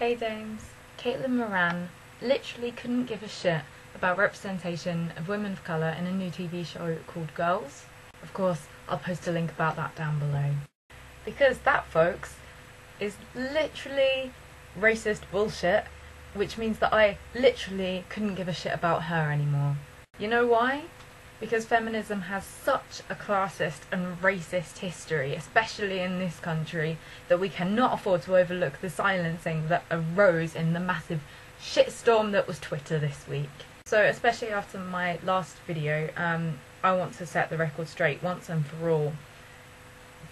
Hey dames, Caitlin Moran literally couldn't give a shit about representation of women of colour in a new TV show called Girls. Of course, I'll post a link about that down below. Because that, folks, is literally racist bullshit, which means that I literally couldn't give a shit about her anymore. You know why? Because feminism has such a classist and racist history, especially in this country, that we cannot afford to overlook the silencing that arose in the massive shitstorm that was Twitter this week. So, especially after my last video, I want to set the record straight once and for all.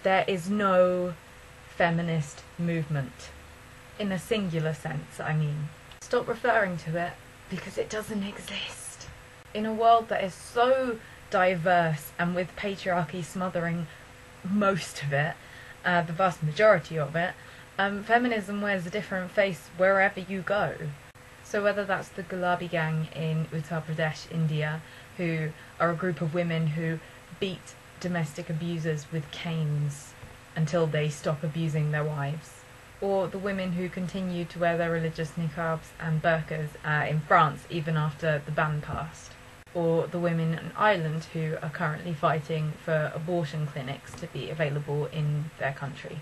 There is no feminist movement. In a singular sense, I mean. Stop referring to it, because it doesn't exist. In a world that is so diverse and with patriarchy smothering most of it, the vast majority of it, feminism wears a different face wherever you go. So whether that's the Gulabi gang in Uttar Pradesh, India, who are a group of women who beat domestic abusers with canes until they stop abusing their wives, or the women who continue to wear their religious niqabs and burqas in France even after the ban passed, or the women in Ireland who are currently fighting for abortion clinics to be available in their country,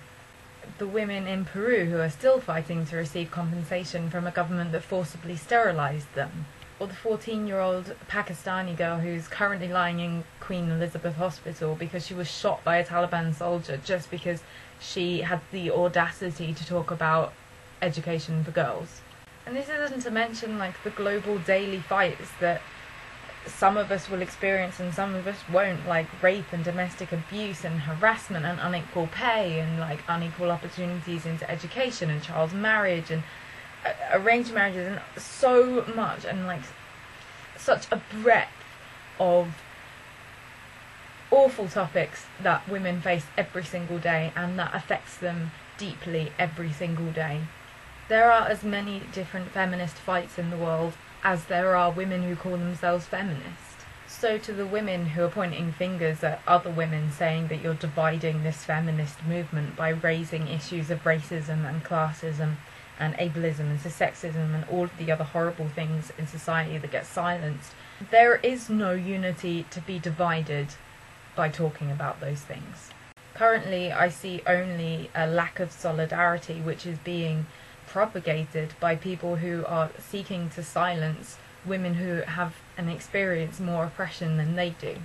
the women in Peru who are still fighting to receive compensation from a government that forcibly sterilised them, or the 14-year-old Pakistani girl who's currently lying in Queen Elizabeth Hospital because she was shot by a Taliban soldier just because she had the audacity to talk about education for girls. And this isn't to mention like the global daily fights that some of us will experience and some of us won't, like rape and domestic abuse and harassment and unequal pay and like unequal opportunities into education and child marriage and arranged marriages and so much, and like such a breadth of awful topics that women face every single day and that affects them deeply every single day. There are as many different feminist fights in the world as there are women who call themselves feminist. So to the women who are pointing fingers at other women saying that you're dividing this feminist movement by raising issues of racism and classism and ableism and sexism and all of the other horrible things in society that get silenced, there is no unity to be divided by talking about those things. Currently, I see only a lack of solidarity which is being propagated by people who are seeking to silence women who have and experience more oppression than they do.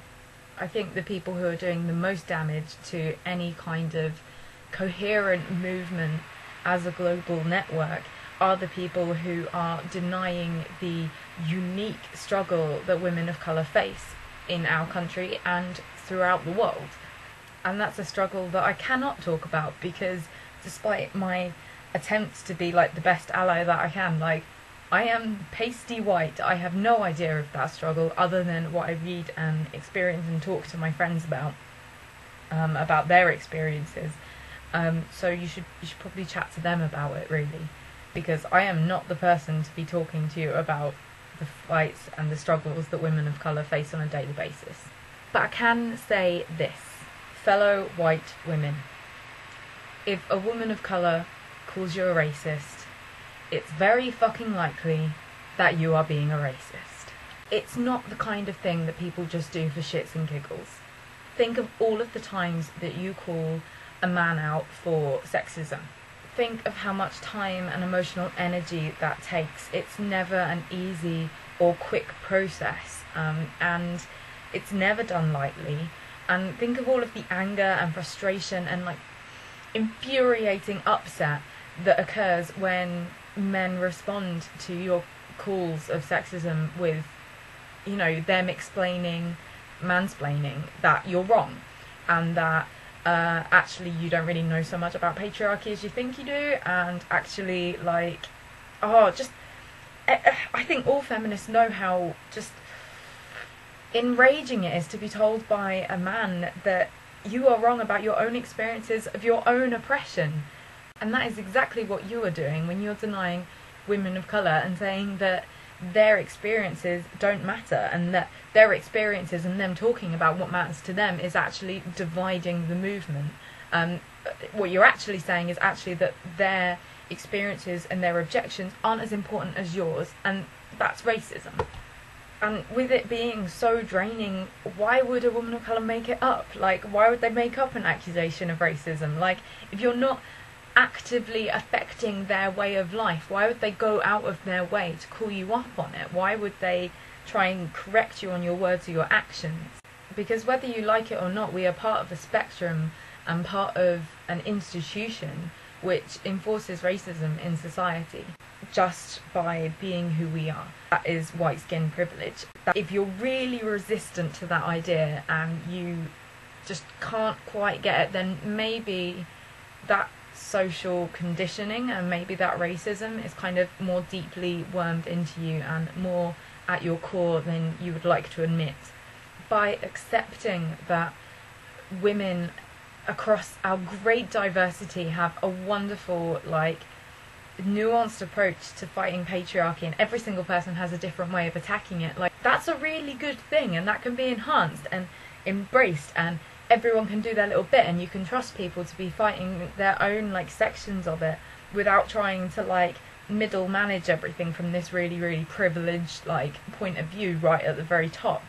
I think the people who are doing the most damage to any kind of coherent movement as a global network are the people who are denying the unique struggle that women of colour face in our country and throughout the world. And that's a struggle that I cannot talk about because despite my attempts to be like the best ally that I can, like I am pasty white, I have no idea of that struggle other than what I read and experience and talk to my friends about their experiences. So you should probably chat to them about it really, because I am not the person to be talking to you about the fights and the struggles that women of colour face on a daily basis. But I can say this, fellow white women, if a woman of colour calls you a racist, it's very fucking likely that you are being a racist. It's not the kind of thing that people just do for shits and giggles. Think of all of the times that you call a man out for sexism. Think of how much time and emotional energy that takes. It's never an easy or quick process, and it's never done lightly. And think of all of the anger and frustration and like infuriating upset that occurs when men respond to your calls of sexism with, you know, them mansplaining that you're wrong and that actually you don't really know so much about patriarchy as you think you do, and actually like, I think all feminists know how just enraging it is to be told by a man that you are wrong about your own experiences of your own oppression. And that is exactly what you are doing when you're denying women of colour and saying that their experiences don't matter and that their experiences and them talking about what matters to them is actually dividing the movement. What you're actually saying is actually that their experiences and their objections aren't as important as yours, and that's racism. And with it being so draining, why would a woman of colour make it up? Like, why would they make up an accusation of racism? Like, if you're not actively affecting their way of life, why would they go out of their way to call you up on it? Why would they try and correct you on your words or your actions? Because whether you like it or not, we are part of a spectrum and part of an institution which enforces racism in society just by being who we are. That is white skin privilege. If you're really resistant to that idea and you just can't quite get it, then maybe that social conditioning and maybe that racism is kind of more deeply wormed into you and more at your core than you would like to admit. By accepting that women across our great diversity have a wonderful, like, nuanced approach to fighting patriarchy, and every single person has a different way of attacking it, like, that's a really good thing, and that can be enhanced and embraced, and everyone can do their little bit, and you can trust people to be fighting their own, like, sections of it without trying to, like, middle manage everything from this really, really privileged, like, point of view right at the very top.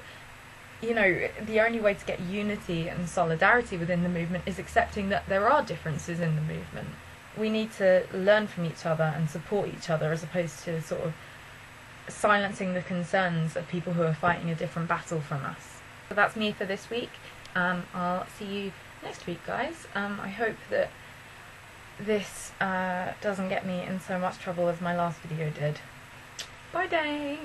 You know, the only way to get unity and solidarity within the movement is accepting that there are differences in the movement. We need to learn from each other and support each other, as opposed to sort of silencing the concerns of people who are fighting a different battle from us. So that's me for this week. I'll see you next week, guys. I hope that this doesn't get me in so much trouble as my last video did. Bye, day!